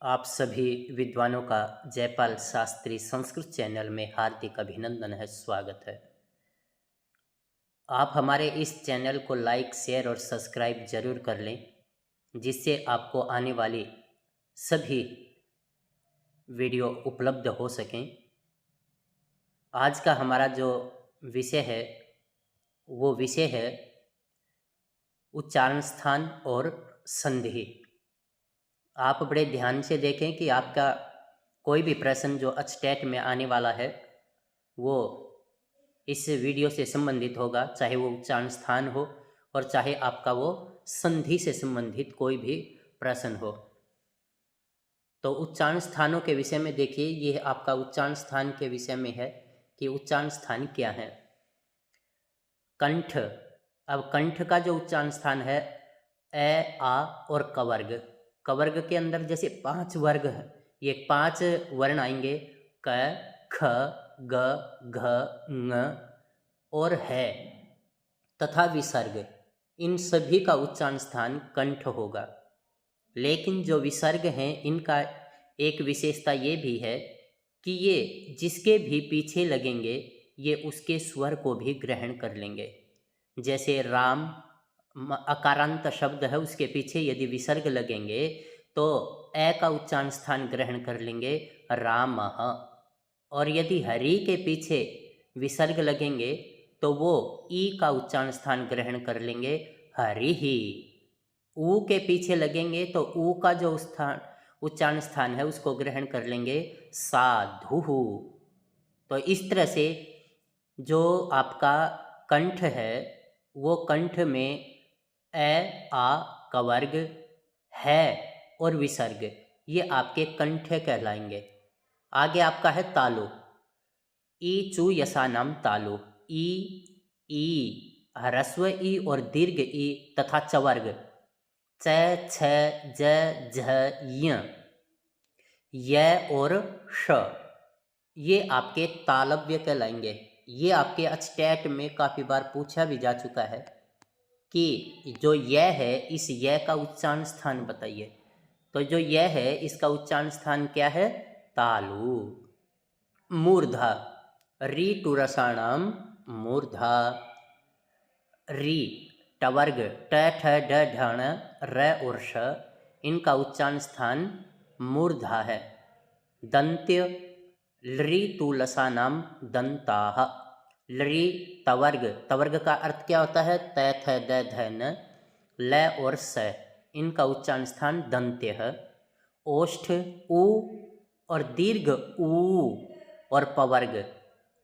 आप सभी विद्वानों का जयपाल शास्त्री संस्कृत चैनल में हार्दिक अभिनंदन है, स्वागत है। आप हमारे इस चैनल को लाइक, शेयर और सब्सक्राइब जरूर कर लें, जिससे आपको आने वाली सभी वीडियो उपलब्ध हो सकें। आज का हमारा जो विषय है वो विषय है उच्चारण स्थान और संधि। आप बड़े ध्यान से देखें कि आपका कोई भी प्रश्न जो अचटेट में आने वाला है वो इस वीडियो से संबंधित होगा, चाहे वो उच्चारण स्थान हो और चाहे आपका वो संधि से संबंधित कोई भी प्रश्न हो। तो उच्चारण स्थानों के विषय में देखिए, ये आपका उच्चारण स्थान के विषय में है कि उच्चारण स्थान क्या है। कंठ। अब कंठ का जो उच्चारण स्थान है ए, आ और कवर्ग। कवर्ग के अंदर जैसे 5 वर्ग है, ये 5 वर्ण आएंगे, क, ख, ग, घ, ङ और है तथा विसर्ग। इन सभी का उच्चारण स्थान कंठ होगा। लेकिन जो विसर्ग हैं इनका एक विशेषता ये भी है कि ये जिसके भी पीछे लगेंगे ये उसके स्वर को भी ग्रहण कर लेंगे। जैसे राम अकारांत शब्द है, उसके पीछे यदि विसर्ग लगेंगे तो ए का उच्चारण स्थान ग्रहण कर लेंगे रामः, और यदि हरि के पीछे विसर्ग लगेंगे तो वो ई का उच्चारण स्थान ग्रहण कर लेंगे हरिहि। ऊ के पीछे लगेंगे तो ऊ का जो उच्चारण स्थान है उसको ग्रहण कर लेंगे साधुः। तो इस तरह से जो आपका कंठ है वो कंठ में ए, आ, कवर्ग, है और विसर्ग, ये आपके कंठ कहलाएंगे। आगे आपका है तालु। ई चू यसानाम तालु। ई ह्रस्व ई और दीर्घ ई तथा चवर्ग च, छ, ज, झ, य और श, ये आपके तालव्य कहलाएंगे। ये आपके अचटेट में काफ़ी बार पूछा भी जा चुका है कि जो य है इस य का उच्चारण स्थान बताइए। तो जो य है इसका उच्चारण स्थान क्या है? तालु। मूर्धा। री टुरसाणाम मूर्धा। री टवर्ग ट, ठ, ड, ढण, र और श, इनका उच्चारण स्थान मूर्धा है। दंत्य। लृ तुलसानाम दंताः। लृ तवर्ग, तवर्ग का अर्थ क्या होता है? त, थ, द, ध, न, ल और स, इनका उच्चारण स्थान दंत्य है। ओष्ठ उ और दीर्घ ऊ और पवर्ग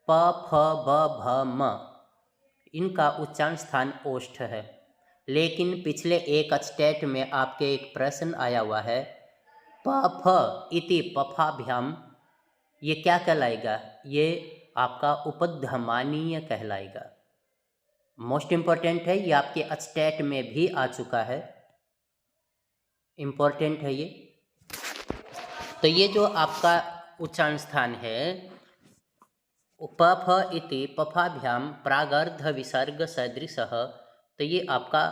प, फ, ब, भ, म, इनका उच्चारण स्थान ओष्ठ है। लेकिन पिछले एक अचटेट में आपके एक प्रश्न आया हुआ है प, फ इति पफाभ्याम, ये क्या कहलाएगा? ये आपका उपध्मानीय कहलाएगा। मोस्ट इम्पॉर्टेंट है, ये आपके अचटेट में भी आ चुका है, इम्पॉर्टेंट है ये। तो ये जो आपका उच्चारण स्थान है प, फ इति पफाभ्याम प्रागर्ध विसर्ग सदृशः, तो ये आपका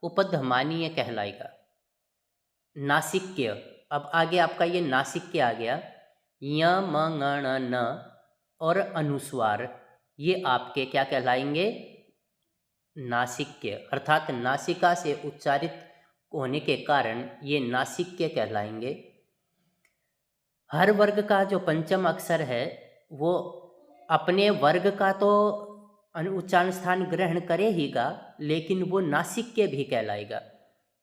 उपध्मानीय कहलाएगा। नासिक्य। अब आगे आपका ये नासिक्य आ गया। य, म, ङ, ण, न और अनुस्वार, ये आपके क्या कहलाएंगे? नासिक्य, अर्थात नासिका से उच्चारित होने के कारण ये नासिक्य कहलाएंगे। हर वर्ग का जो पंचम अक्षर है वो अपने वर्ग का तो उच्चारण स्थान ग्रहण करेगा, लेकिन वो नासिक्य भी कहलाएगा।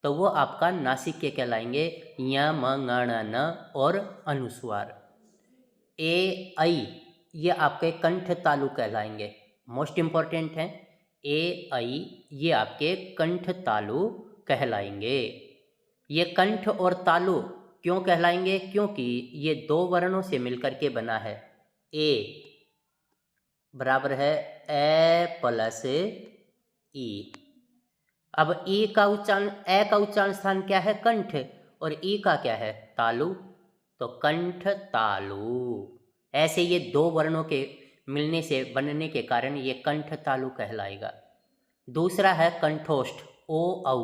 तो वो आपका नासिक्य कहलाएंगे य, म, ङ, ण, न और अनुस्वार। ए, ऐ, ये आपके कंठ तालु कहलाएंगे। मोस्ट इम्पॉर्टेंट हैं, ए, ऐ, ये आपके कंठ तालु कहलाएंगे। ये कंठ और तालु क्यों कहलाएंगे? क्योंकि ये 2 वर्णों से मिलकर के बना है। ए बराबर है ए प्लस ई। अब ई का उच्चारण, ए का उच्चारण स्थान क्या है? कंठ, और ई का क्या है? तालु। तो कंठ तालु, ऐसे ये 2 वर्णों के मिलने से बनने के कारण ये कंठ तालु कहलाएगा। दूसरा है कंठोष्ठ ओ, औ।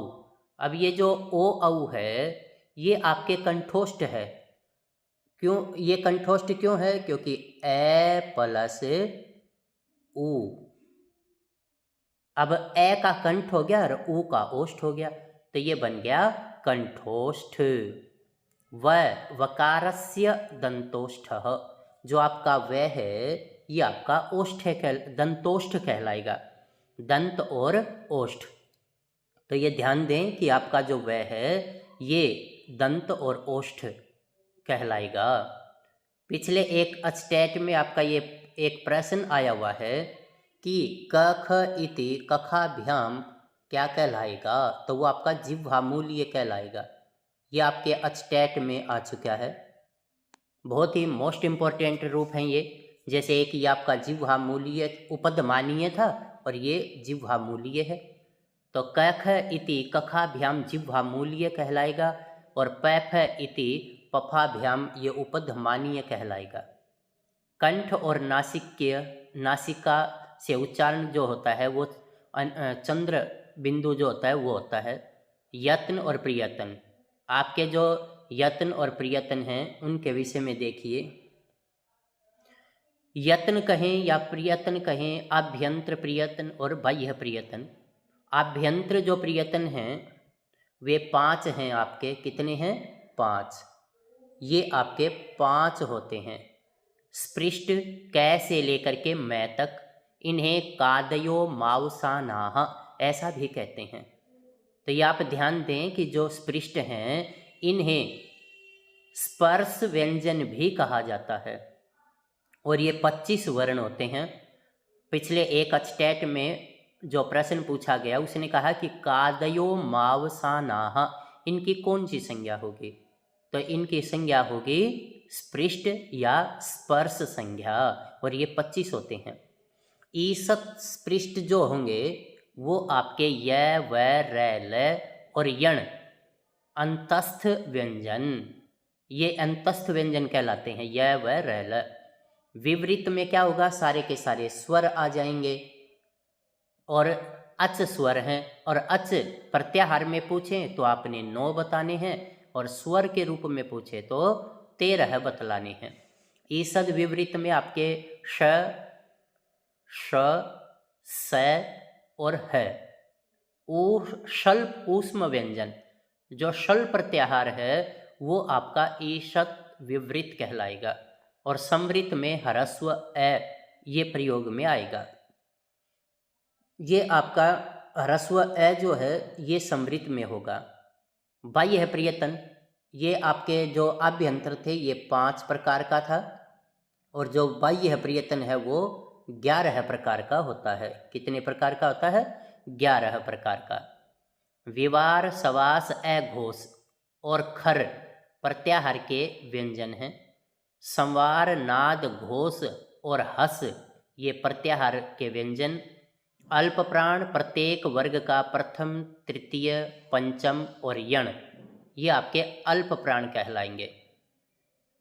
अब ये जो ओ, औ है ये आपके कंठोष्ठ है, क्यों ये कंठोष्ठ क्यों है? क्योंकि ए प्लस ऊ। अब ए का कंठ हो गया और ऊ का ओष्ठ हो गया, तो ये बन गया कंठोष्ठ। व वकारस्य दंतोष्ठः, जो आपका व है ये आपका ओष्ठ दंतोष्ठ कहलाएगा, दंत और ओष्ठ। तो ये ध्यान दें कि आपका जो व है ये दंत और ओष्ठ कहलाएगा। पिछले एक स्टेट में आपका ये एक प्रश्न आया हुआ है कि क ख इति कखाभ्याम क्या कहलाएगा, तो वो आपका जिह्वामूल्य कहलाएगा। ये आपके स्टेट में आ चुका है। बहुत ही मोस्ट इम्पोर्टेंट रूप हैं ये। जैसे एक ये आपका जिह्वामूल्य उपदमानीय था और ये जिह्वामूल्य है, तो क ख इति कखाभ्याम जिह्वामूल्य कहलाएगा और प फ इति पफाभ्याम ये उपधमानीय कहलाएगा। कंठ और नासिका से उच्चारण जो होता है वो चंद्र बिंदु जो होता है वो होता है। यत्न और प्रयत्न, आपके जो यत्न और प्रयत्न हैं उनके विषय में देखिए। यत्न कहें या प्रयत्न कहें, आभ्यंतर प्रयत्न और बाह्य प्रयत्न। आभ्यंतर जो प्रयत्न हैं वे 5 हैं आपके। कितने हैं? 5। ये आपके 5 होते हैं। स्पृष्ट कै से लेकर के मैं तक, इन्हें कादयो मावसानाह ऐसा भी कहते हैं। तो ये आप ध्यान दें कि जो स्पृष्ट हैं इन्हें स्पर्श व्यंजन भी कहा जाता है और ये 25 वर्ण होते हैं। पिछले एक स्टेट में जो प्रश्न पूछा गया उसने कहा कि कादयो मावसानाह, इनकी कौन सी संज्ञा होगी? तो इनकी संज्ञा होगी स्पृष्ट या स्पर्श संज्ञा, और ये 25 होते हैं। ईसत स्पृष्ट जो होंगे वो आपके य व र ल और यण अंतस्थ व्यंजन, ये अंतस्थ व्यंजन कहलाते हैं, य व र ल। विवृत में क्या होगा? सारे के सारे स्वर आ जाएंगे और अच स्वर हैं, और अच प्रत्याहार में पूछें तो आपने 9 बताने हैं और स्वर के रूप में पूछे तो 13 बतलाने हैं। ईसद विवृत में आपके श, श, स और है। शल्प ऊष्म व्यंजन, जो शल प्रत्याहार है वो आपका ईशत विवृत कहलाएगा, और संवृत में ह्रस्व ए ये प्रयोग में आएगा। ये आपका ह्रस्व ए जो है ये संवृत में होगा। बाह्य प्रयत्न, ये आपके जो आभ्यंतर थे ये 5 प्रकार का था, और जो बाह्य प्रयत्न है वो 11 प्रकार का होता है। कितने प्रकार का होता है? 11 प्रकार का। विवार, सवास, घोष और खर प्रत्याहार के व्यंजन हैं। संवार, नाद, घोष और हस ये प्रत्याहार के व्यंजन। अल्प प्राण प्रत्येक वर्ग का प्रथम, तृतीय, पंचम और यण ये आपके अल्प प्राण कहलाएंगे।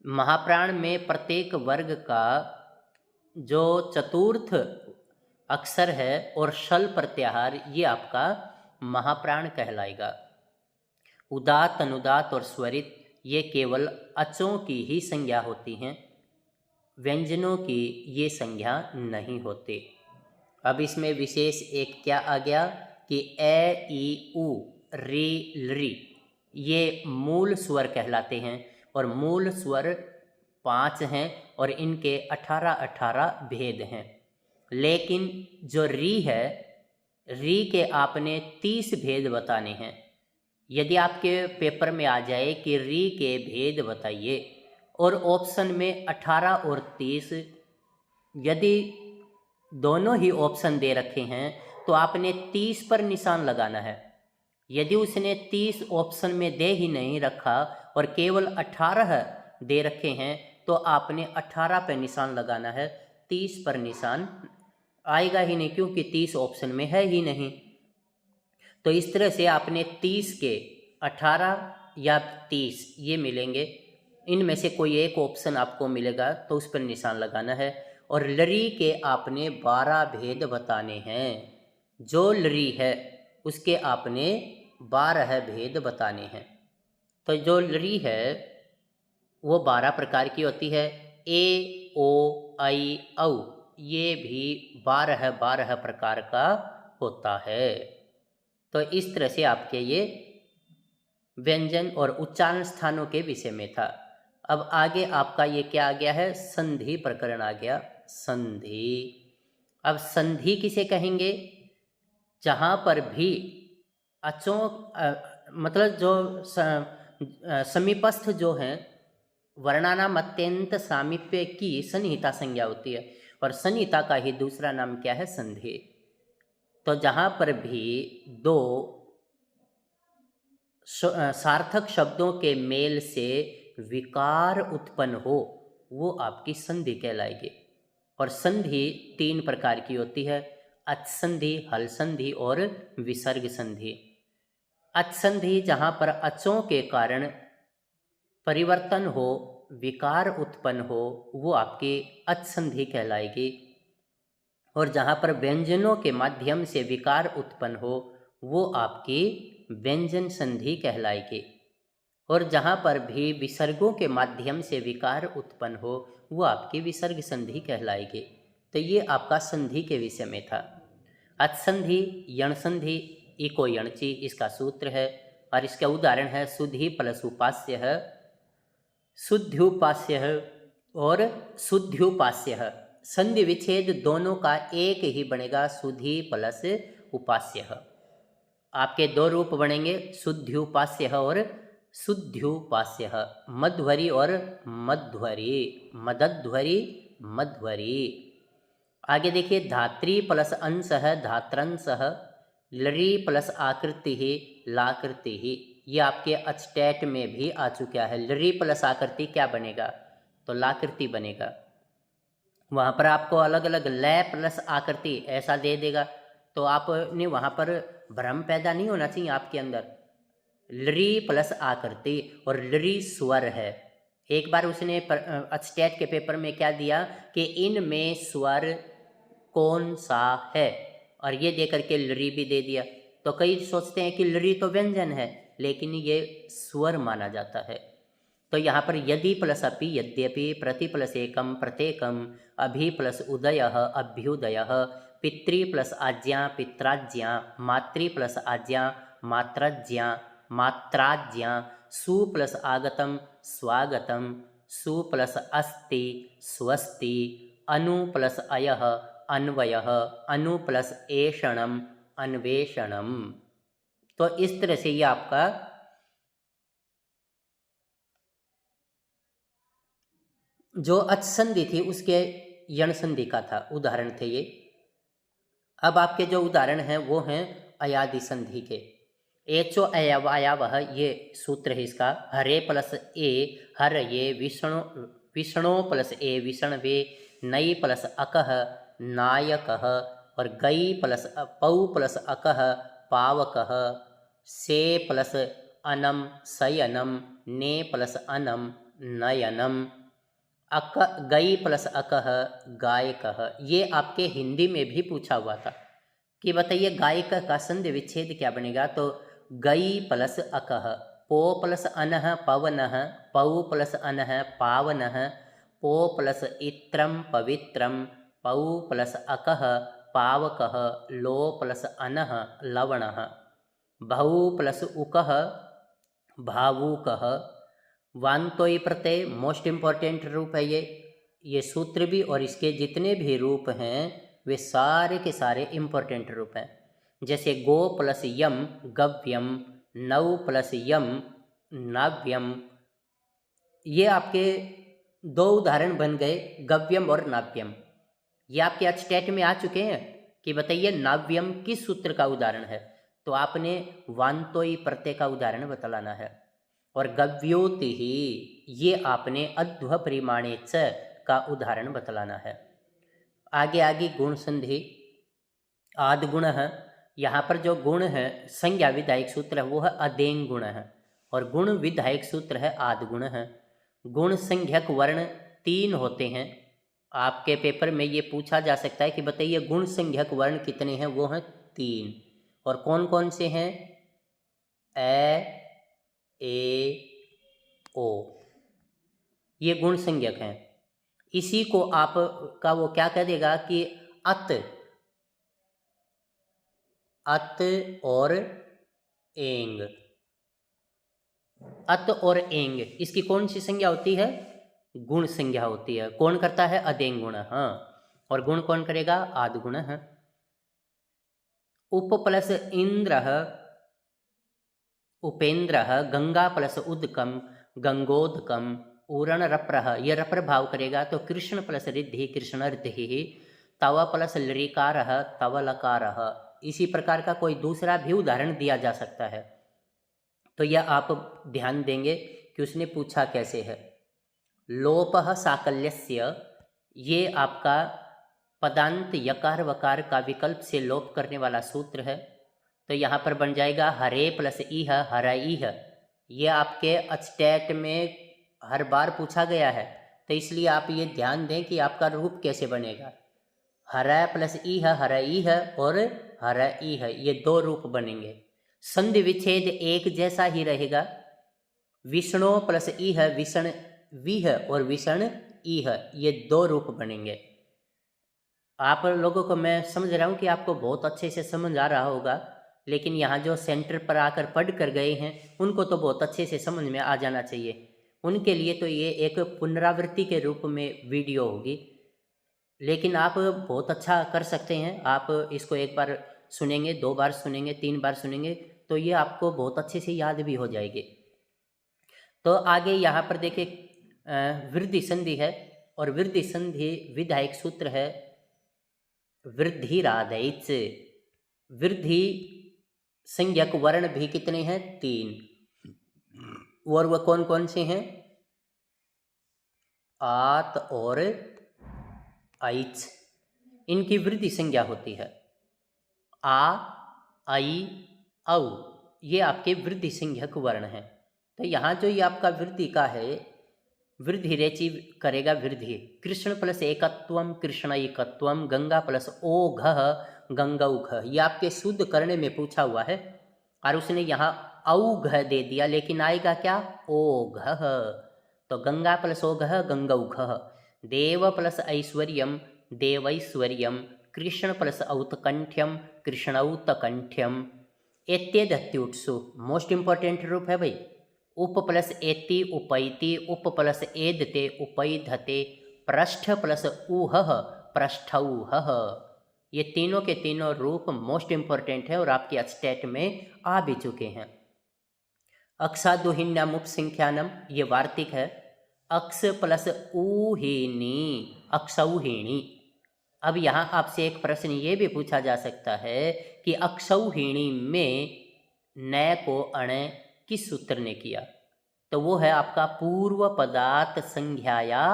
महाप्राण में प्रत्येक वर्ग का जो चतुर्थ अक्षर है और शल प्रत्याहार ये आपका महाप्राण कहलाएगा। उदात, अनुदात और स्वरित ये केवल अचों की ही संज्ञा होती हैं, व्यंजनों की ये संज्ञा नहीं होती। अब इसमें विशेष एक क्या आ गया कि ए, ई, उ, री, लृ ये मूल स्वर कहलाते हैं, और मूल स्वर 5 हैं और इनके 18 भेद हैं। लेकिन जो री है, री के आपने 30 भेद बताने हैं। यदि आपके पेपर में आ जाए कि री के भेद बताइए और ऑप्शन में 18 और 30, यदि दोनों ही ऑप्शन दे रखे हैं तो आपने 30 पर निशान लगाना है। यदि उसने 30 ऑप्शन में दे ही नहीं रखा और केवल 18 दे रखे हैं तो आपने 18 पर निशान लगाना है, 30 पर निशान आएगा ही नहीं, क्योंकि 30 ऑप्शन में है ही नहीं। तो इस तरह से आपने 30 के 18 या 30 ये मिलेंगे, इनमें से कोई एक ऑप्शन आपको मिलेगा तो उस पर निशान लगाना है। और लरी के आपने 12 भेद बताने हैं। जो लरी है उसके आपने 12 भेद बताने हैं। तो जो लरी है वो 12 प्रकार की होती है। ए, ओ, ऐ, औ ये भी 12 प्रकार का होता है। तो इस तरह से आपके ये व्यंजन और उच्चारण स्थानों के विषय में था। अब आगे आपका ये क्या आ गया है, संधि प्रकरण आ गया। संधि, अब संधि किसे कहेंगे, जहाँ पर भी अचों मतलब जो समीपस्थ जो हैं वर्णानाम अत्यंत सामीप्य की सन्निहिता संज्ञा होती है, और सन्निहिता का ही दूसरा नाम क्या है, संधि। तो जहाँ पर भी दो सार्थक शब्दों के मेल से विकार उत्पन्न हो वो आपकी संधि कहलाएगी। और संधि 3 प्रकार की होती है, अच संधि, हल संधि और विसर्ग संधि। अच संधि जहाँ पर अचों के कारण परिवर्तन हो, विकार उत्पन्न हो, वो आपकी अच संधि कहलाएगी। और जहाँ पर व्यंजनों के माध्यम से विकार उत्पन्न हो वो आपकी व्यंजन संधि कहलाएगी। और जहाँ पर भी विसर्गों के माध्यम से विकार उत्पन्न हो वो आपकी विसर्ग संधि कहलाएगी। तो ये आपका संधि के विषय में था। अच संधि, यण संधि, इको यणची इसका सूत्र है, और इसका उदाहरण है सुधि प्लस उपास्य है, शुद्ध्युपास्य है और शुद्ध्युपास्य है। संधि विच्छेद दोनों का एक ही बनेगा, सुधि प्लस उपास्य। आपके 2 रूप बनेंगे, शुद्ध्युपास्य और शुद्ध्युपास्य। मध्वरी और मध्वरी, मदध्वरी मध्वरी। आगे देखिए, धात्री प्लस अंश है, धात्रंश है, लरी प्लस आकृति ही, लाकृति ही। ये आपके अचटेट में भी आ चुका है। लरी प्लस आकृति क्या बनेगा, तो लाकृति बनेगा। वहाँ पर आपको अलग अलग लय प्लस आकृति ऐसा दे देगा, तो आपने वहाँ पर भ्रम पैदा नहीं होना चाहिए आपके अंदर। लरी प्लस आकृति और लरी स्वर है। एक बार उसने अचटेट के पेपर में क्या दिया कि इनमें स्वर कौन सा है, और ये दे करके लरी भी दे दिया। तो कई सोचते हैं कि लरी तो व्यंजन है, लेकिन ये स्वर माना जाता है। तो यहाँ पर यदि प्लस अपि, यद्यपि, प्रति प्लस एकम, प्रत्येकम, अभि प्लस उदय, अभ्युदय, पितृ प्लस आज्ञा, पित्राज्ञा, मातृ प्लस आज्ञा, मात्राज्ञा, मात्राज्ञा, सु प्लस आगतम, स्वागतम, सु प्लस अस्ति, स्वस्ति, अनु प्लस अयः, अन्वयः, अनु प्लस एषणम, अन्वेषणम। तो इस तरह से ये आपका जो अच संधि थी उसके यण संधि का था, उदाहरण थे ये। अब आपके जो उदाहरण हैं वो हैं अयादि संधि के। एचो अयवायावह ये सूत्र है इसका। हरे प्लस ए हर ये, विष्णु विष्णु प्लस ए विष्णवे, नई प्लस अकह नायकः, और गई प्लस पौ प्लस अकह पावकः, से प्लस अनम शयनम, ने प्लस अनम नयनम, अक गई प्लस अकह गायकः। ये आपके हिंदी में भी पूछा हुआ था कि बताइए गायक का संधि विच्छेद क्या बनेगा, तो गई प्लस अकह, पो प्लस अनः पवनः, पौ प्लस अनः पावनः, पो प्लस इत्रम पवित्रम, पौ प्लस अकह पावकः, लो प्लस अनः लवणः, बहु प्लस उकः भावुकः। वान्तोई प्रत्यय मोस्ट इम्पॉर्टेंट रूप है ये सूत्र भी और इसके जितने भी रूप हैं वे सारे के सारे इम्पॉर्टेंट रूप हैं। जैसे गो प्लस यम गव्यम, नौ प्लस यम नाव्यम। ये आपके 2 उदाहरण बन गए, गव्यम और नाव्यम। ये आपके अचटेट में आ चुके हैं कि बताइए नाव्यम किस सूत्र का उदाहरण है, तो आपने वान्तोई प्रत्यय का उदाहरण बतलाना है। और गव्योति ही ये आपने अध्व परिमाणे च का उदाहरण बतलाना है। आगे आगे गुण संधि, आद गुण है। यहाँ पर जो गुण है संज्ञा विधायक सूत्र है वो है अदेंग गुण है, और गुण विधायक सूत्र है आद गुण है। गुण संज्ञक वर्ण 3 होते हैं। आपके पेपर में ये पूछा जा सकता है कि बताइए गुण संज्ञक वर्ण कितने हैं, वो हैं 3। और कौन कौन से हैं, ए ओ। ये गुण संज्ञक हैं। इसी को आपका वो क्या कह देगा कि अत और एंग, अत और एंग, इसकी कौन सी संज्ञा होती है? गुण संज्ञा होती है। कौन करता है? अदेंग गुण। हाँ, और गुण कौन करेगा? आद गुण है। उप प्लस इंद्र उपेंद्र, गंगा प्लस उदकम गंगोदकम, उरण रप्रह, ये रप्र भाव करेगा तो कृष्ण प्लस रिद्धि कृष्णर्धि, तव प्लस लृकार तव लकार। इसी प्रकार का कोई दूसरा भी उदाहरण दिया जा सकता है। तो यह आप ध्यान देंगे कि उसने पूछा कैसे है। लोपः साकल्यस्य, ये आपका पदांत यकार वकार का विकल्प से लोप करने वाला सूत्र है। तो यहाँ पर बन जाएगा हरे प्लस इह हरईह। ये आपके अचटेट में हर बार पूछा गया है, तो इसलिए आप ये ध्यान दें कि आपका रूप कैसे बनेगा। हर प्लस इह हरईह और हरईह, ये दो रूप बनेंगे। संधि विच्छेद एक जैसा ही रहेगा। विष्णु प्लस इह विषण विह और विषण इह, ये दो रूप बनेंगे। आप लोगों को मैं समझ रहा हूँ कि आपको बहुत अच्छे से समझ आ रहा होगा, लेकिन यहाँ जो सेंटर पर आकर पढ़ कर गए हैं उनको तो बहुत अच्छे से समझ में आ जाना चाहिए। उनके लिए तो ये एक पुनरावृत्ति के रूप में वीडियो होगी, लेकिन आप बहुत अच्छा कर सकते हैं। आप इसको एक बार सुनेंगे, 2 बार सुनेंगे, 3 बार सुनेंगे तो ये आपको बहुत अच्छे से याद भी हो जाएगी। तो आगे यहाँ पर देखिए वृद्धि संधि है, और वृद्धि संधि विधायक सूत्र है वृद्धिरादैच। वृद्धि संज्ञक वर्ण भी कितने हैं? 3, और वह कौन कौन से हैं? आत और ऐच, इनकी वृद्धि संज्ञा होती है। आ, आई, औ, ये आपके वृद्धि संज्ञक वर्ण हैं। तो यहाँ जो ये आपका वृद्धि का है, वृद्धि रेचि करेगा वृद्धि। कृष्ण प्लस एकत्वम कृष्णैकत्वम, गंगा प्लस ओघ गंगौघ, ये आपके शुद्ध करने में पूछा हुआ है, और उसने यहाँ औघ दे दिया, लेकिन आएगा क्या? ओघ। तो गंगा प्लस ओघ गंगौघ। देव प्लस ऐश्वर्यम देवैश्वर्यम, कृष्ण प्लस औत्कंठ्यम कृष्णौत्कंठ्यम। एत्येदत्युत्सु, मोस्ट इंपॉर्टेंट रूप है भाई। उप प्लस एति उपैति, उप प्लस एदते उपैधते, पृष्ठ प्लस ऊह पृष्ठौह। ये तीनों के तीनों रूप मोस्ट इंपॉर्टेंट है और आपके स्टेट में आ भी चुके हैं। अक्षादुहिन्याम उपसंख्यानम, ये वार्तिक है। अक्ष प्लस ऊहिणी अक्षौहिणी। अब यहाँ आपसे एक प्रश्न ये भी पूछा जा सकता है कि अक्षौहिणी में न को अण किस सूत्र ने किया? तो वो है आपका पूर्व पदार्थ संज्ञाया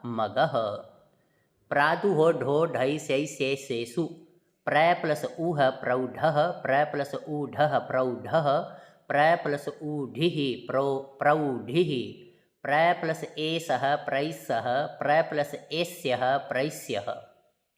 मगह। प्रादु हो ढो ढई से सेसु, प्र प्लस ऊह प्रौढ़, प्र प्लस ऊढ़ प्रौढ़, प्र प्लस ऊढ़ि प्रौढ़ि, प्र प्लस एसह प्रैसह, प्र प्लस एस्यः प्रैस्यः।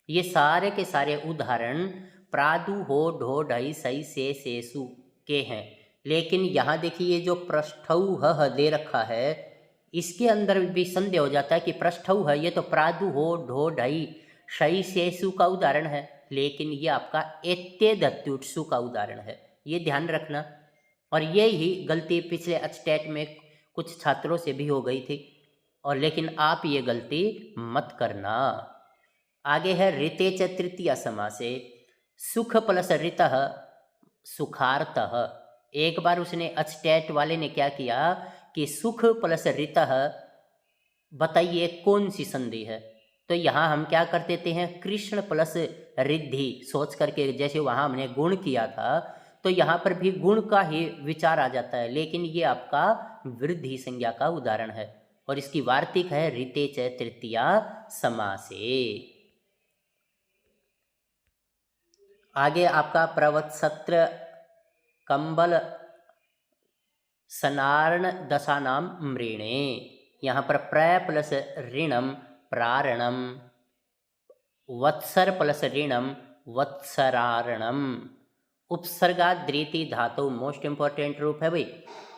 ये सारे के सारे उदाहरण प्रादु हो ढो ढई सई से सेसु के हैं। लेकिन यहाँ देखिए जो पृष्ठौह दे रखा है, इसके अंदर भी संदेह हो जाता है कि पृष्ठौह ये तो प्रादु हो ढो ढई शई सेसु का उदाहरण है, लेकिन ये आपका एत्येदत्युत्सु का उदाहरण है। ये ध्यान रखना। और ये ही गलती पिछले अचटेट में कुछ छात्रों से भी हो गई थी, और लेकिन आप ये गलती मत करना। आगे है ऋते च तृतीया समासे, सुख प्लस ऋतः सुखार्तः। एक बार उसने अचटेट वाले ने क्या किया कि सुख प्लस ऋतः, बताइए कौन सी संधि है? तो यहाँ हम क्या कर देते हैं? कृष्ण प्लस रिद्धि सोच करके, जैसे वहाँ हमने गुण किया था तो यहाँ पर भी गुण का ही विचार आ जाता है, लेकिन ये आपका वृद्धि संज्ञा का उदाहरण है और इसकी वार्तिक है ऋते च तृतीया समासे। आगे आपका प्रवत्सत्र कंबल सनार्ण दशानाम मृणे, यहाँ पर प्र प्लस ऋणम प्रारणम, वत्सर प्लस ऋणम वत्सरारणम। उपसर्गाद्रीति धातु मोस्ट इंपॉर्टेंट रूप है भाई।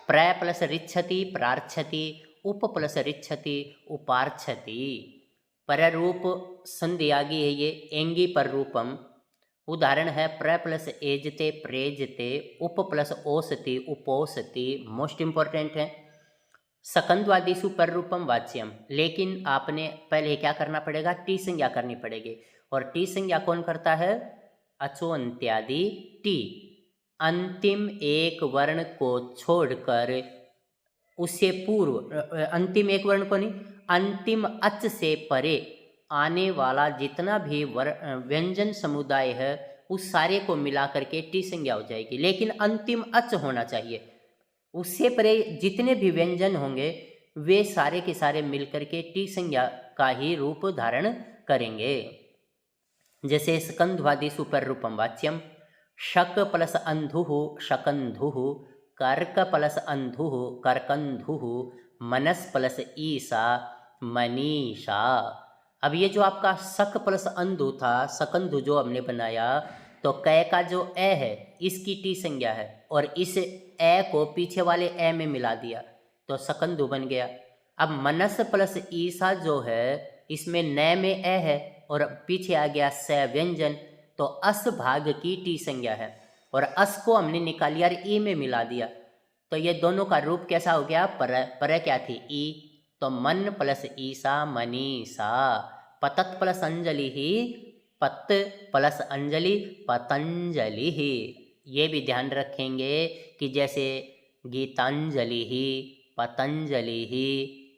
प्र प्लस ऋच्छति प्रार्च्छति, उप प्लस रिच्छति उपार्छति। पररूप संधि आ गई है ये एंगी पर रूपम। उदाहरण है प्र प्लस एजते प्रेजते, उप प्लस ओसति उपोसति। मोस्ट इंपॉर्टेंट है। सकंदवादिषु पर रूपम वाच्यम, लेकिन आपने पहले क्या करना पड़ेगा, टी संज्ञा करनी पड़ेगी। और टी संज्ञा कौन करता है, अचो अंत्यादि टी। अंतिम एक वर्ण को छोड़कर उससे पूर्व, अंतिम एक वर्ण को नहीं, अंतिम अच से परे आने वाला जितना भी व्यंजन समुदाय है उस सारे को मिला करके टी संज्ञा हो जाएगी। लेकिन अंतिम अच होना चाहिए, उससे परे जितने भी व्यंजन होंगे वे सारे के सारे मिलकर के टी संज्ञा का ही रूप धारण करेंगे। जैसे स्कंधवादिषु पर रूपम वाच्यम, शक प्लस अंधुः शकंधुः, कर्क प्लस अंधुः करकंधुः, मनस प्लस ईसा मनीषा। अब ये जो आपका शक प्लस अंधु था, सकंधु जो हमने बनाया, तो कै का जो ए है इसकी टी संज्ञा है और इस ए को पीछे वाले ए में मिला दिया तो सकंधु बन गया। अब मनस प्लस ईसा जो है इसमें न में ए है और पीछे आ गया स व्यंजन, तो अस भाग की टी संज्ञा है और अस को हमने निकाल लिया और ई में मिला दिया, तो ये दोनों का रूप कैसा हो गया, पर क्या थी, ई। तो मन प्लस ईसा मनीषा। पतत प्लस अंजलि ही पत प्लस अंजलि पतंजलि ही। ये भी ध्यान रखेंगे कि जैसे गीतांजलि ही, पतंजलि ही,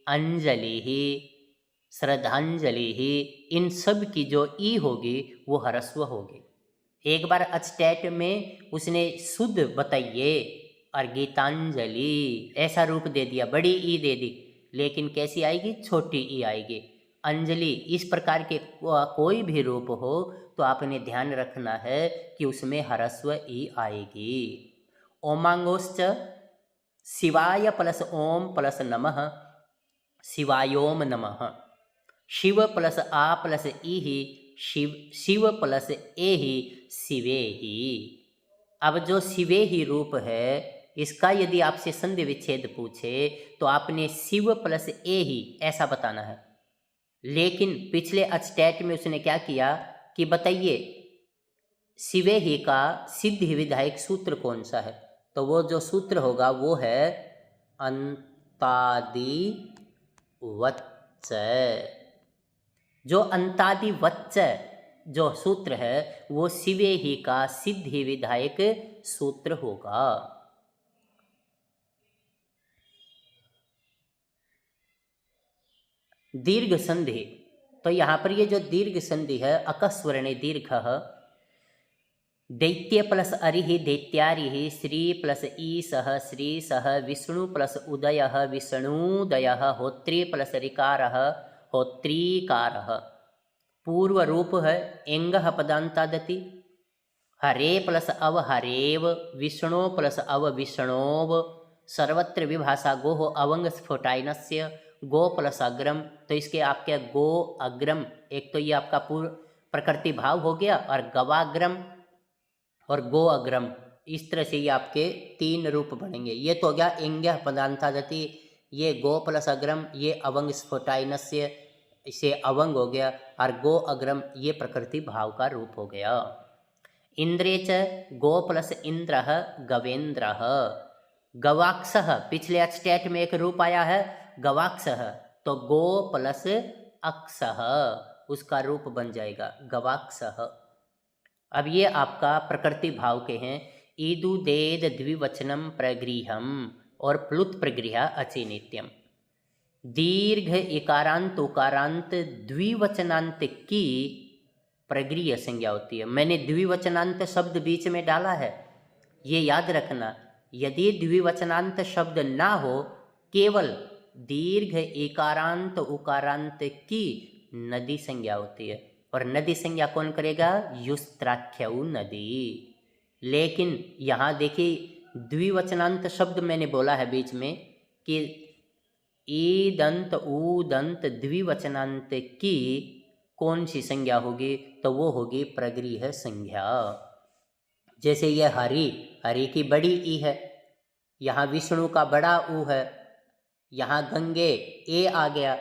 अंजलि ही, श्रद्धांजलि ही, इन सब की जो ई होगी वो ह्रस्व होगी। एक बार अचटैट में उसने शुद्ध बताइए और गीतांजलि ऐसा रूप दे दिया, बड़ी ई दे दी, लेकिन कैसी आएगी, छोटी ई आएगी। अंजलि इस प्रकार के कोई भी रूप हो तो आपने ध्यान रखना है कि उसमें ह्रस्व ई आएगी। ओमांगोश्च शिवाय प्लस ओम प्लस नमः शिवायोम नमः। शिव प्लस आ प्लस ई ही शिव प्लस ए ही शिवे ही। अब जो शिवे ही रूप है इसका यदि आपसे संधि विच्छेद पूछे तो आपने शिव प्लस ए ही ऐसा बताना है। लेकिन पिछले अचटैट में उसने क्या किया कि बताइए शिवे ही का सिद्धि विधायक सूत्र कौन सा है, तो वो जो सूत्र होगा वो है अंतादि वच्च। जो अंतादि वच्च जो सूत्र है वो शिवे ही का सिद्धि विधायक सूत्र होगा। दीर्घ संधि, तो यहाँ पर ये जो दीर्घ संधि है अकस्वरणे दीर्घः, दैत्य प्लस अरिहि दैत्यारिहि, श्री प्लस ईसः श्रीसः, विष्णु प्लस उदयः विष्णुदयः, होत्री प्लस ऋकारः होत्रीकारः। पूर्व रूप है एंगः पदांतादति, हरे प्लस अव हरेव, विष्णु प्लस अव विष्णोव, सर्वत्र विभाषा गोः अवंग स्फोटाइनस्य, गो प्लस अग्रम, तो इसके आपके गो अग्रम, एक तो ये आपका पूर्व प्रकृति भाव हो गया और गवाग्रम और गो अग्रम, इस तरह से ये आपके तीन रूप बनेंगे। ये तो हो गया इंग्य पदांतादति, ये गो प्लस अग्रम, ये अवंग स्फोटाइनस्य, इसे अवंग हो गया, और गो अग्रम ये प्रकृति भाव का रूप हो गया। इंद्रे च गो प्लस इंद्रः गवेंद्रः, गवाक्षः पिछले अचटैट में एक रूप आया है गवाक्षः, तो गो प्लस अक्षः उसका रूप बन जाएगा गवाक्षः। अब ये आपका प्रकृति भाव के हैं। ईदु देद द्विवचनम प्रगृहम और प्लुत प्रगृह अचि नित्यम। दीर्घ इकारांत उकारांत द्विवचनांत की प्रगृह संज्ञा होती है। मैंने द्विवचनांत शब्द बीच में डाला है, ये याद रखना। यदि द्विवचनांत शब्द ना हो, केवल दीर्घ इकारांत उकारांत की नदी संज्ञा होती है, और नदी संज्ञा कौन करेगा, युस्त्राख्यउ नदी। लेकिन यहाँ देखिए द्विवचनांत शब्द मैंने बोला है बीच में कि ईदंत ऊदंत द्विवचनांत की कौन सी संज्ञा होगी, तो वो होगी प्रगृह संज्ञा। जैसे यह हरि, हरि की बड़ी ई है, यहाँ विष्णु का बड़ा ऊ है, यहाँ गंगे ए आ गया,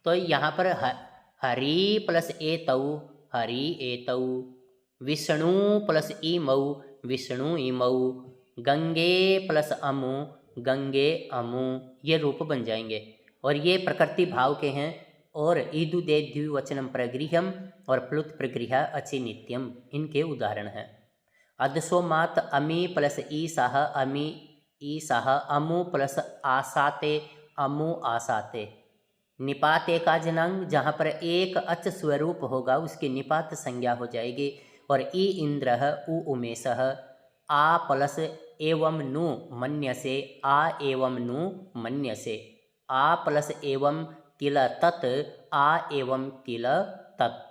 तो यहाँ पर हरि प्लस ए तऊ हरि ए तऊ, विष्णु प्लस ई मऊ विष्णु ई मऊ, गंगे प्लस अमु गंगे अमु, ये रूप बन जाएंगे। और ये प्रकृति भाव के हैं। और ईदु दे द्विवचनम प्रगृह्यम और प्लुत प्रगृह्य अचि नित्यम, इनके उदाहरण हैं। अदसोमात अमी प्लस ई साह अमी ई साह, अमु प्लस आसाते अमु आसाते। निपात एकाजनांग, जहाँ पर एक अच स्वरूप होगा उसकी निपात संज्ञा हो जाएगी। और ई इंद्र उ उमेश, आ प्लस एवं नु मन्यसे आ एवं नु मन्यसे, आ प्लस एवं किल तत् आ एवं किल तत्।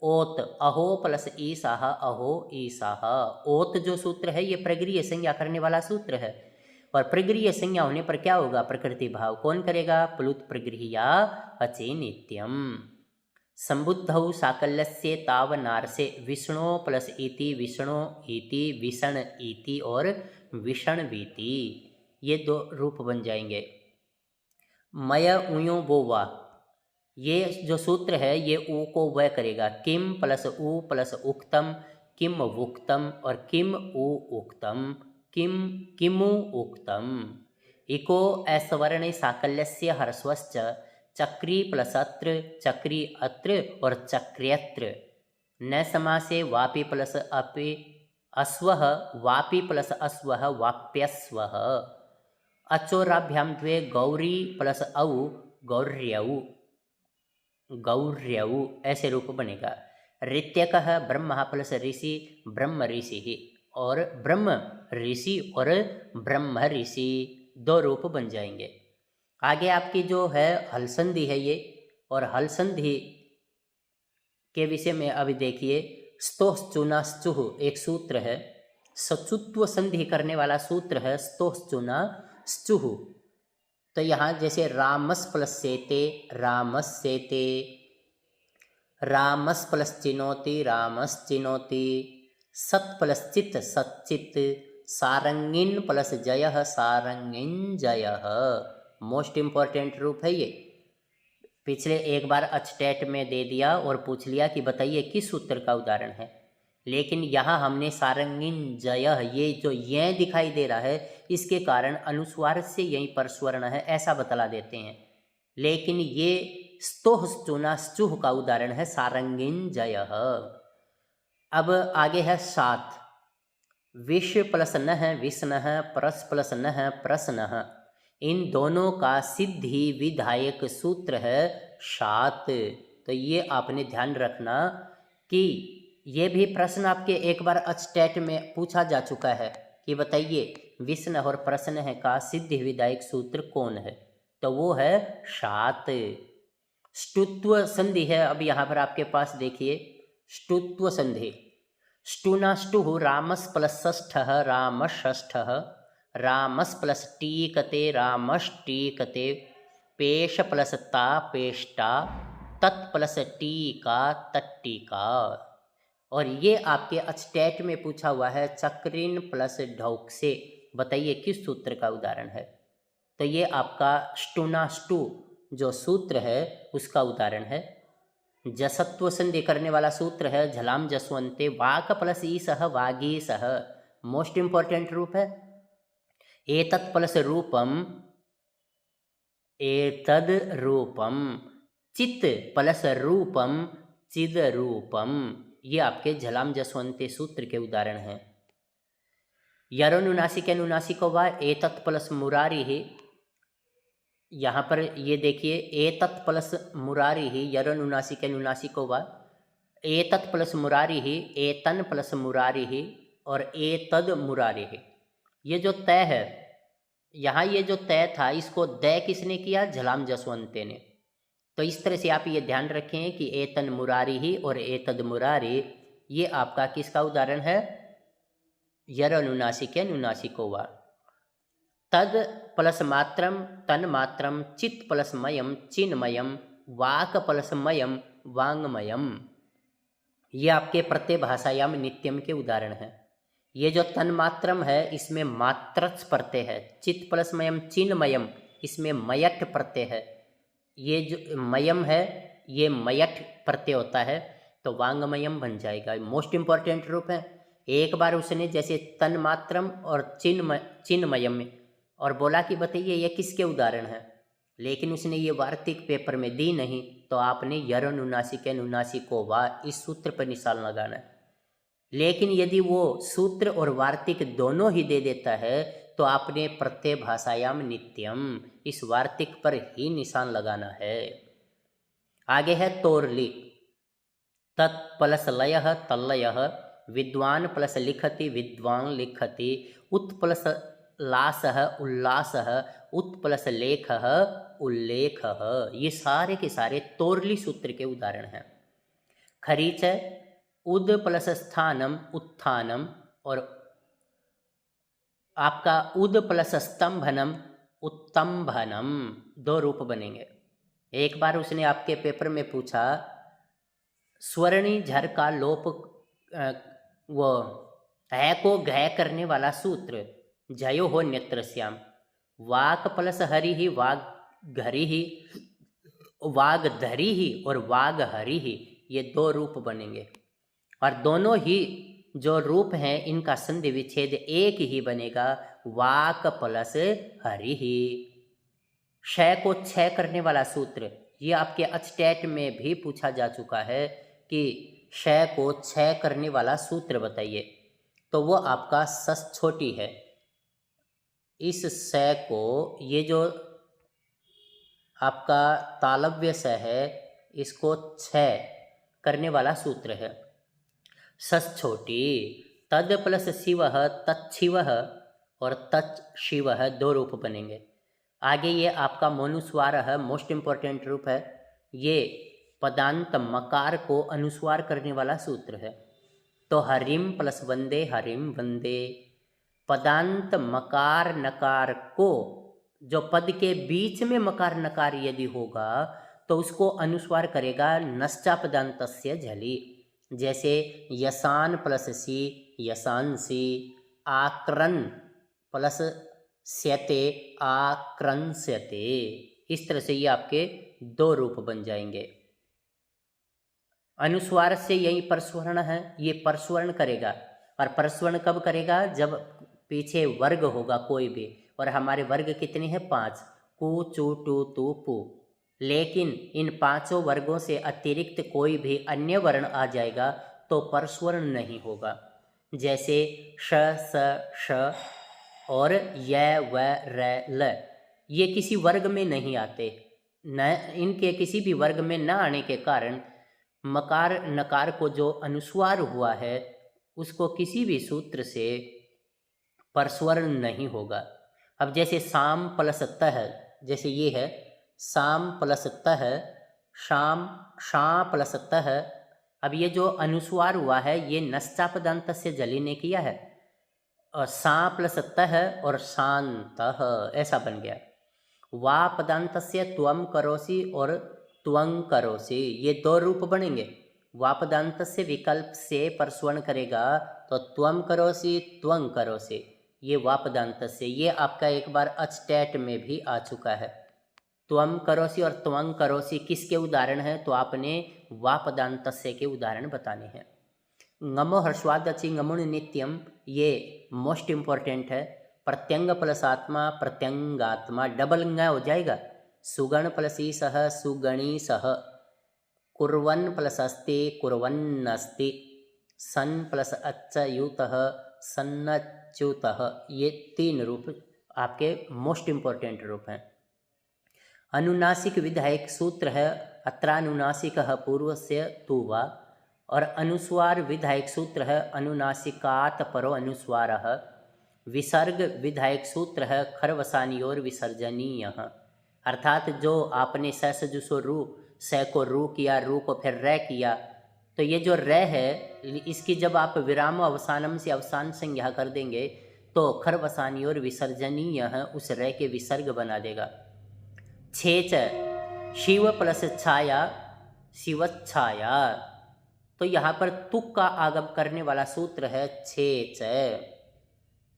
ओत अहो प्लस ईसाह अहो ईसाह, ओत जो सूत्र है ये प्रगृह्य संज्ञा करने वाला सूत्र है। और प्रगृह्य संज्ञा होने पर क्या होगा, प्रकृति भाव कौन करेगा, प्लुत प्रगृह्या अचि नित्यम। संबुद्धौ साकल्यस्य तावनार्से विष्णु प्लस इति विष्णु इति विषण इति और विषण वीति, ये दो रूप बन जाएंगे। मय उयो वो वा, ये जो सूत्र है ये ऊ को वह करेगा। किम प्लस ऊ प्लस उक्तम किम वुक्तम और किम ऊ उक्तम किम किमु उक्तम। इको ऐसवर्ण साकल्यस्य हर्स्वश्च चक्री प्लस अत्र चक्री अत्र और चक्र्यत्र। न समासे वापि प्लस अपि अस्वः वापि प्लस अस्वः वाप्यस्वः। अचोराभ्याम द्वे गौरी प्लस औ गौर्यौ गौर्यौ, ऐसे रूप बनेगा। ऋत्यकः ब्रह्म प्लस ऋषि ब्रह्म ऋषि और ब्रह्म ऋषि और ब्रह्म ऋषि, दो रूप बन जाएंगे। आगे आपकी जो है हल संधि है ये, और हल संधि के विषय में अभी देखिए। स्तोश्चुनाश्चुः एक सूत्र है, सचुत्व संधि करने वाला सूत्र है स्तोश्चुनाश्चुः। तो यहाँ जैसे रामस प्लस सेते रामस सेते, रामस प्लस चिनोति रामस चिनोति, सत प्लस चित सच्चित, सारंगिन प्लस जयः सारंगिन जयः। मोस्ट इम्पॉर्टेंट रूप है ये। पिछले एक बार अचटेट में दे दिया और पूछ लिया कि बताइए किस सूत्र का उदाहरण है, लेकिन यहाँ हमने सारंगिन जयः, ये जो ये दिखाई दे रहा है इसके कारण अनुस्वार से यहीं पर स्वर्ण है ऐसा बतला देते हैं। लेकिन ये स्तोश्चुनाश्चुः का उदाहरण है सारंगिन जयः। अब आगे है सात। विष प्लस नः विष्णः प्रस प्लस नः प्रश्नः, इन दोनों का सिद्धि विधायक सूत्र है सात। तो ये आपने ध्यान रखना कि ये भी प्रश्न आपके एक बार अचटेट में पूछा जा चुका है कि बताइए विष्णु और प्रश्न का सिद्धि विधायक सूत्र कौन है, तो वो है सात। ष्टुत्व संधि है अब यहाँ पर आपके पास देखिए, ष्टुत्व संधि। ष्टुनाष्टुः रामस प्लस षष्ठः रामषष्ठः, रामस प्लस टीकते रामष्टीकते, पेश प्लस ता पेष्टा, तत् प्लस टीका तट्टीका। और ये आपके अचटेट में पूछा हुआ है चक्रिन प्लस ढौक से, बताइए किस सूत्र का उदाहरण है। तो ये आपका ष्टुनाष्टु जो सूत्र है उसका उदाहरण है। जसत्व संधि करने वाला सूत्र है झलाम जसवंते, वाक प्लस ईसह वागीसह, मोस्ट इम्पॉर्टेंट रूप है। एतत् प्लस रूपम एतद रूपम, चित्त प्लस रूपम चिद रूपम, ये आपके झलाम जसवंते सूत्र के उदाहरण हैं। यरोनुनासिक अनुनासिको वा एतत् प्लस मुरारी ही, यहाँ पर ये देखिए एतत् प्लस मुरारी ही यरोनुनासिक अनुनासिको वा, एतत् प्लस मुरारी ही एतन प्लस मुरारी ही और एतद मुरारी ही। ये जो तय है यहाँ, ये जो तय था इसको दय किसने किया, झलाम जसवंते ने। तो इस तरह से आप ये ध्यान रखें कि एतन मुरारी ही और एतद मुरारी, ये आपका किसका उदाहरण है, यरोनुनासिक अनुनासिको वा। तद प्लस मात्रम तन मात्रम, चित प्लस मयम चिन्मयम, वाक प्लस मयम वांगमयम, ये आपके प्रत्यय भाषायाम नित्यम के उदाहरण हैं। ये जो तन मात्रम है इसमें मात्रच प्रत्यय है, चित प्लस मयम चिन्मयम इसमें मयठ प्रत्यय है। ये जो मयम है ये मयठ प्रत्यय होता है, तो वांगमयम बन जाएगा। मोस्ट इम्पॉर्टेंट रूप है। एक बार उसने जैसे तन्मात्रम और चिन्मयम और बोला कि बताइए ये किसके उदाहरण है, लेकिन उसने ये वार्तिक पेपर में दी नहीं, तो आपने यर अनुनासिक अनुनासिक को वा इस सूत्र पर निशान लगाना है। लेकिन यदि वो सूत्र और वार्तिक दोनों ही दे देता है तो आपने प्रत्यय भाषायाम नित्यम इस वार्तिक पर ही निशान लगाना है। आगे है तोरली। तत् प्लस लय तल्लय, विद्वान प्लस लिखति विद्वान लिखति, उत प्लस लास उल्लास, उत प्लस लेख उल्लेख। ये सारे के सारे तोरली सूत्र के उदाहरण हैं। खरीच उद प्लस स्थानम उत्थानम, और आपका उद प्लस स्तंभनम उत्तंभनम, दो रूप बनेंगे। एक बार उसने आपके पेपर में पूछा स्वर्णी झर का लोप वो है को घय करने वाला सूत्र जयो हो नेत्रश्याम, वाक प्लस हरि ही वाग घरी ही, वाग धरी ही और वाग हरि ही, ये दो रूप बनेंगे। और दोनों ही जो रूप हैं इनका संधि विच्छेद एक ही बनेगा, वाक प्लस हरि ही। क्षय को क्षय करने वाला सूत्र, ये आपके अचटेट में भी पूछा जा चुका है कि क्षय को क्षय करने वाला सूत्र बताइए, तो वो आपका सस छोटी है। इस स को, ये जो आपका तालव्य स है, इसको क्षय करने वाला सूत्र है सस छोटी। तद प्लस शिव तत्शिव और तत्शिव, दो रूप बनेंगे। आगे ये आपका मनुस्वार है, मोस्ट इम्पॉर्टेंट रूप है। ये पदांत मकार को अनुस्वार करने वाला सूत्र है। तो हरिम प्लस वंदे हरिम वंदे, पदांत मकार नकार को, जो पद के बीच में मकार नकार यदि होगा तो उसको अनुस्वार करेगा नश्चा पदांतस्य झली। जैसे यसान प्लस सी यसांसी, आक्रन प्लस स्यते आक्रंस्यते। इस तरह से ये आपके दो रूप बन जाएंगे। अनुस्वार से यही परस्वर्ण है, ये परस्वर्ण करेगा। और परस्वर्ण कब करेगा? जब पीछे वर्ग होगा कोई भी, और हमारे वर्ग कितने हैं? 5, कु चु टू तू पू। लेकिन इन पांचों वर्गों से अतिरिक्त कोई भी अन्य वर्ण आ जाएगा तो परस्वर्ण नहीं होगा। जैसे श स श और य व र ल, ये किसी वर्ग में नहीं आते। न इनके किसी भी वर्ग में न आने के कारण मकार नकार को जो अनुस्वार हुआ है उसको किसी भी सूत्र से परस्वर्ण नहीं होगा। अब जैसे साम प्लस तह, जैसे ये है साम प्लस तह, शाम शां प्लस तह। अब ये जो अनुस्वार हुआ है ये नश्चा पदांत से जली ने किया है, और सा प्लस तह और शांतः ऐसा बन गया। वा पदांत से त्वम करोसी और त्वं करोसी, ये दो रूप बनेंगे। वा पदांत से विकल्प से परस्वर्ण करेगा तो त्वम करोसी त्वं करोसी, ये वा पदांत से। ये आपका एक बार अचटैट में भी आ चुका है। त्वम करोसी और त्वं करोसी किसके उदाहरण हैं? तो आपने वा पदांत से के उदाहरण बताने हैं। ngamo हर्षवादचि ngमुण नित्यम, ये मोस्ट इम्पॉर्टेंट है। प्रत्यंग प्लस आत्मा प्रत्यंगात्मा, डबल ng हो जाएगा। सुगण प्लस सह सुगणी सह, कुर्वन् प्लस अस्ति कुर्वन्नस्ति, सन प्लस अच्युतः सन्नच्युतः, ये 3 रूप आपके मोस्ट इम्पॉर्टेंट रूप हैं। अनुनासिक विधायक सूत्र है अत्रानुनासिक पूर्वस्य तु वा, और अनुस्वार विधायक सूत्र है अनुनासिकात परो अनुस्वारः। विसर्ग विधायक सूत्र है खरवसानियोर विसर्जनीय, अर्थात जो आपने स सजुसो रू, स को रू किया, रू को फिर रै किया, तो ये जो रै है इसकी जब आप विराम अवसानम से अवसान संज्ञा कर देंगे तो खरवसानियोर विसर्जनीय उस रै के विसर्ग बना देगा। छेच शिव प्लस छाया शिवच्छाया, तो यहाँ पर तुक का आगम करने वाला सूत्र है छेच।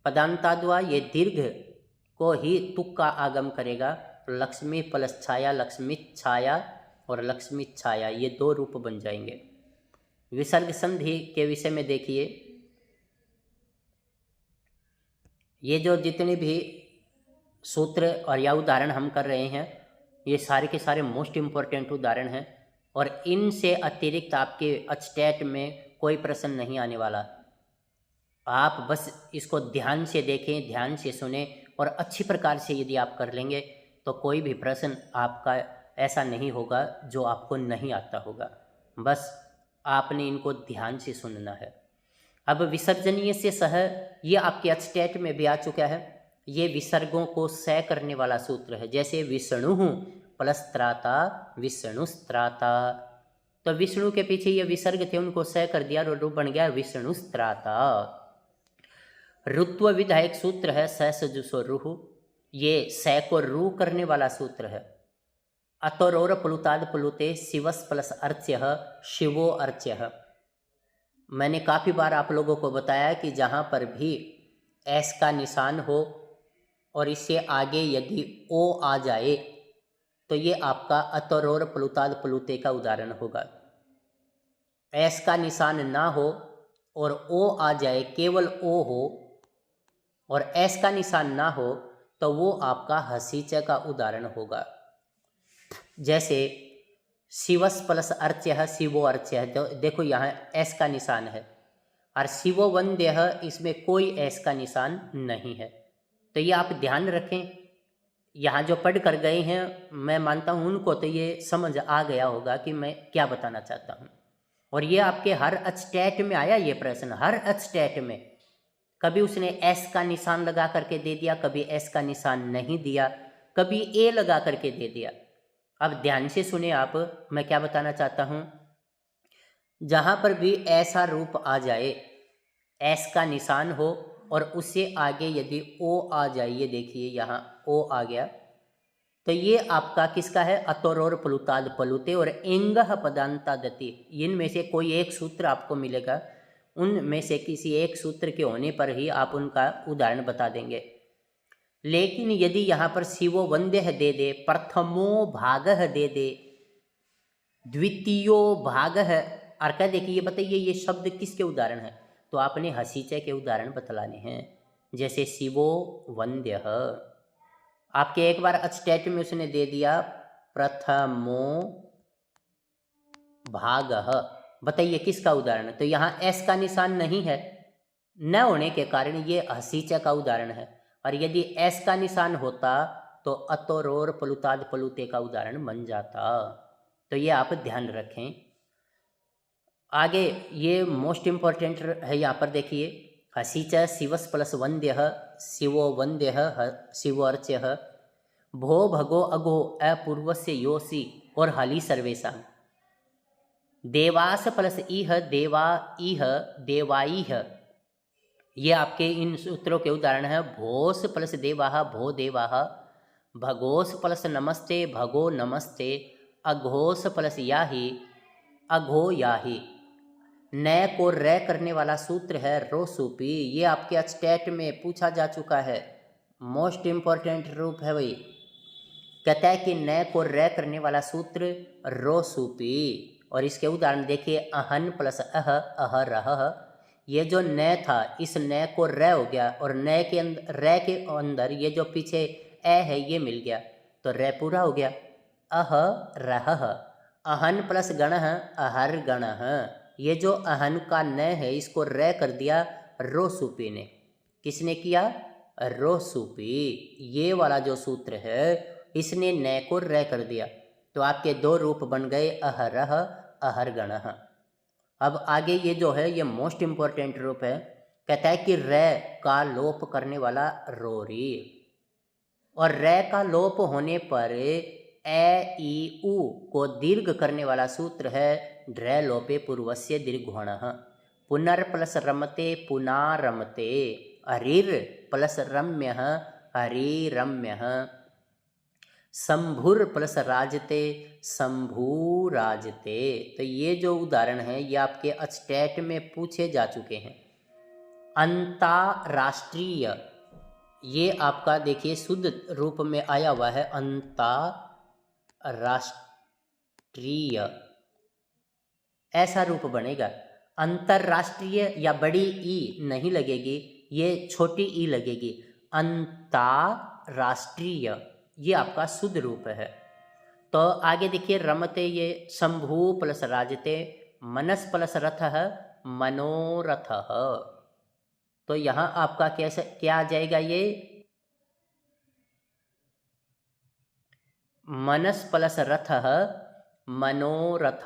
पदांताद्वा ये दीर्घ को ही तुक का आगम करेगा। लक्ष्मी प्लस छाया, लक्ष्मी छाया और लक्ष्मी छाया, ये 2 रूप बन जाएंगे। विसर्ग संधि के विषय में देखिए, ये जो जितने भी सूत्र और या उदाहरण हम कर रहे हैं, ये सारे के सारे मोस्ट इम्पोर्टेंट उदाहरण हैं और इनसे अतिरिक्त आपके अचटेट में कोई प्रश्न नहीं आने वाला। आप बस इसको ध्यान से देखें, ध्यान से सुने और अच्छी प्रकार से यदि आप कर लेंगे तो कोई भी प्रश्न आपका ऐसा नहीं होगा जो आपको नहीं आता होगा। बस आपने इनको ध्यान से सुनना है। अब विसर्जनीय से सह, ये आपके अचटेट में भी आ चुका है। ये विसर्गों को सह करने वाला सूत्र है। जैसे विष्णु प्लस त्राता, विष्णुस्त्राता, तो विष्णु के पीछे ये विसर्ग थे, उनको सह कर दिया और रूप बन गया विष्णुस्त्राता। रुत्व विधायक सूत्र है स सजुसो रुहु, ये स को रू करने वाला सूत्र है। अतोरोर प्लुताद प्लुते शिवस प्लस अर्च्य, शिवो अर्च्य। मैंने काफ़ी बार आप लोगों को बताया कि जहाँ पर भी एस का निशान हो और इससे आगे यदि ओ आ जाए तो ये आपका अतरोर प्लुताद प्लुते का उदाहरण होगा। एस का निशान ना हो और ओ आ जाए, केवल ओ हो और एस का निशान ना हो तो वो आपका हसीच का उदाहरण होगा। जैसे शिवस प्लस अर्च्य, शिवो अर्च्य, देखो यहाँ एस का निशान है और शिवो वंद्य, इसमें कोई एस का निशान नहीं है। तो ये आप ध्यान रखें। यहाँ जो पढ़ कर गए हैं, मैं मानता हूँ उनको तो ये समझ आ गया होगा कि मैं क्या बताना चाहता हूँ। और ये आपके हर अचटेट में आया ये प्रश्न, हर अचटेट में। कभी उसने एस का निशान लगा करके दे दिया, कभी एस का निशान नहीं दिया, कभी ए लगा करके दे दिया। अब ध्यान से सुने आप, मैं क्या बताना चाहता हूँ। जहाँ पर भी ऐसा रूप आ जाए, एस का निशान हो और उससे आगे यदि ओ आ जाए, ये देखिए यहाँ ओ आ गया, तो ये आपका किसका है, अतोरोर प्लुताद प्लुते और इंगह पदांता दति। इनमें से कोई एक सूत्र आपको मिलेगा, उनमें से किसी एक सूत्र के होने पर ही आप उनका उदाहरण बता देंगे। लेकिन यदि यहाँ पर शिवो वंद्य दे दे, प्रथमो भाग दे दे, द्वितीयो भाग है और कह दे कि ये बताइए ये शब्द किसके उदाहरण है, तो आपने हसीचे के उदाहरण बतलाने हैं। जैसे शिवो वंद्य, आपके एक बार अचटेट में उसने दे दिया प्रथमो भाग, बताइए किसका उदाहरण है, तो यहाँ एस का निशान नहीं है, न होने के कारण ये हसीचा का उदाहरण है। और यदि एस का निशान होता तो अतोरोर प्लुताद प्लुते का उदाहरण बन जाता। तो ये आप ध्यान रखें। आगे ये मोस्ट इम्पॉर्टेंट है, यहाँ पर देखिए, हसीच शिवस प्लस वंद्य, शिवो वंद्य, शिवो अर्च्य, भो भगो अगो अपूर्वस्य योसी और हली सर्वेशा। देवास प्लस इह, देवा इह, देवाइह, ये आपके इन सूत्रों के उदाहरण हैं। भोस प्लस देवाह, भो देवाह, भगोस प्लस नमस्ते, भगो नमस्ते, अघोस प्लस याही, अघो याही। न को रे करने वाला सूत्र है रोसूपी, ये आपके अचटेट में पूछा जा चुका है, मोस्ट इम्पॉर्टेंट रूप है भाई। कहता है कि न को रे करने वाला सूत्र रोसूपी, और इसके उदाहरण देखिए, अहन प्लस अह रह, ये जो न था इस न को र हो गया और न के अंदर, रे के अंदर ये जो पीछे ए है ये मिल गया तो र पूरा हो गया। अह रह, अहन प्लस गण, अहर गण, ये जो अहन का न है इसको र कर दिया रोसूपी ने। किसने किया, रोसूपी। ये वाला जो सूत्र है इसने न को र कर दिया, तो आपके 2 रूप बन गए, अहरह अहरगण। अब आगे ये जो है ये मोस्ट इम्पोर्टेंट रूप है, कहता है कि रे का लोप करने वाला रोरी, और रे का लोप होने पर ए ई उ को दीर्घ करने वाला सूत्र है ड्रे लोपे पूर्वस्य दीर्घोण। पुनर् प्लस रमते पुनारमते, हरिर प्लस रम्य हरिरम्य, शंभुर प्लस राजते शंभुराजते। तो ये जो उदाहरण है ये आपके अचटेट में पूछे जा चुके हैं। अंतरराष्ट्रीय, ये आपका देखिए शुद्ध रूप में आया हुआ है अंतरराष्ट्रीय, ऐसा रूप बनेगा। अंतरराष्ट्रीय या बड़ी ई नहीं लगेगी, ये छोटी ई लगेगी। अंतरराष्ट्रीय ये आपका शुद्ध रूप है। तो आगे देखिए रमते, ये शंभु प्लस राजते, मनस प्लस रथ मनोरथ। तो यहाँ आपका कैसे क्या आ जाएगा, ये मनस प्लस रथ मनोरथ,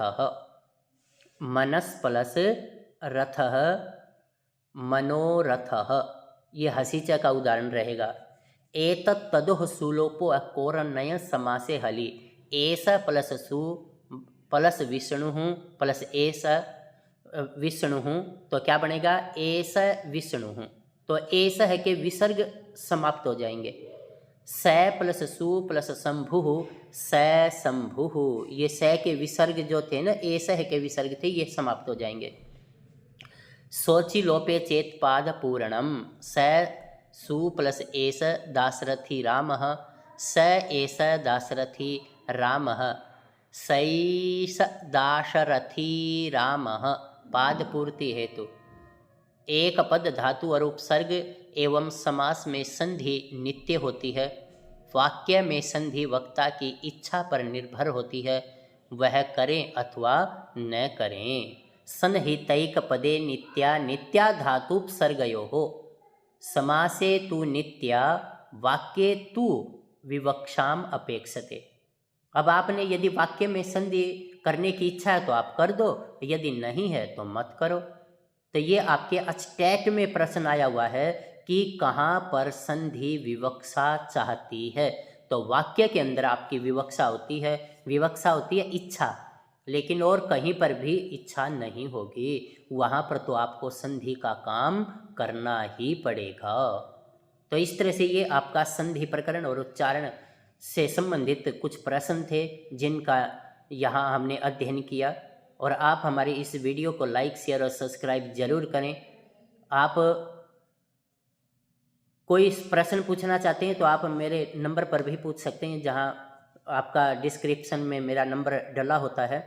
मनस प्लस रथ मनोरथ, ये हसीचा का उदाहरण रहेगा। एतत् तदुः सुलोपो कोरनय समासे हलि, एस प्लस सु plus Vishnu plus S Vishnu, तो क्या बनेगा एस विष्णु। तो एस है कि विसर्ग समाप्त हो जाएंगे। स प्लस सु प्लस शंभु स शंभु, ये स के विसर्ग जो थे ना, एस है के विसर्ग थे, ये समाप्त हो जाएंगे। सोचि लोपे चेत पाद पूरणम, स सु प्लस एस दाशरथी राम, स एस दाशरथी राम, सैस दाशरथी राम, पाद पूर्ति हेतु। एक पद धातु और उपसर्ग एवं समास में संधि नित्य होती है। वाक्य में संधि वक्ता की इच्छा पर निर्भर होती है, वह करें अथवा न करें। सन्निहितैक पदे नित्या नित्या धातुपसर्गयो हो, समासे तु नित्या वाक्ये तु विवक्षाम अपेक्षते। अब आपने यदि वाक्य में संधि करने की इच्छा है तो आप कर दो, यदि नहीं है तो मत करो। तो ये आपके अस्टैट में प्रश्न आया हुआ है कि कहाँ पर संधि विवक्षा चाहती है। तो वाक्य के अंदर आपकी विवक्षा होती है, विवक्षा होती है इच्छा, लेकिन और कहीं पर भी इच्छा नहीं होगी, वहाँ पर तो आपको संधि का काम करना ही पड़ेगा। तो इस तरह से ये आपका संधि प्रकरण और उच्चारण से संबंधित कुछ प्रश्न थे जिनका यहाँ हमने अध्ययन किया। और आप हमारे इस वीडियो को लाइक शेयर और सब्सक्राइब जरूर करें। आप कोई प्रश्न पूछना चाहते हैं तो आप मेरे नंबर पर भी पूछ सकते हैं, जहां आपका डिस्क्रिप्शन में मेरा नंबर डला होता है।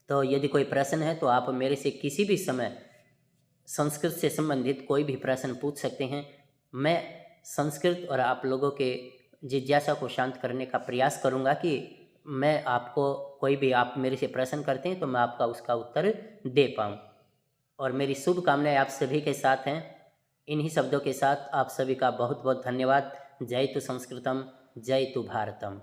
तो यदि कोई प्रश्न है तो आप मेरे से किसी भी समय संस्कृत से संबंधित कोई भी प्रश्न पूछ सकते हैं। मैं संस्कृत और आप लोगों के जिज्ञासा को शांत करने का प्रयास करूंगा कि मैं आपको कोई भी आप मेरे से प्रश्न करते हैं तो मैं आपका उसका उत्तर दे पाऊँ। और मेरी शुभकामनाएं आप सभी के साथ हैं। इन्हीं शब्दों के साथ आप सभी का बहुत बहुत धन्यवाद। जय तु संस्कृतम, जय तु भारतम।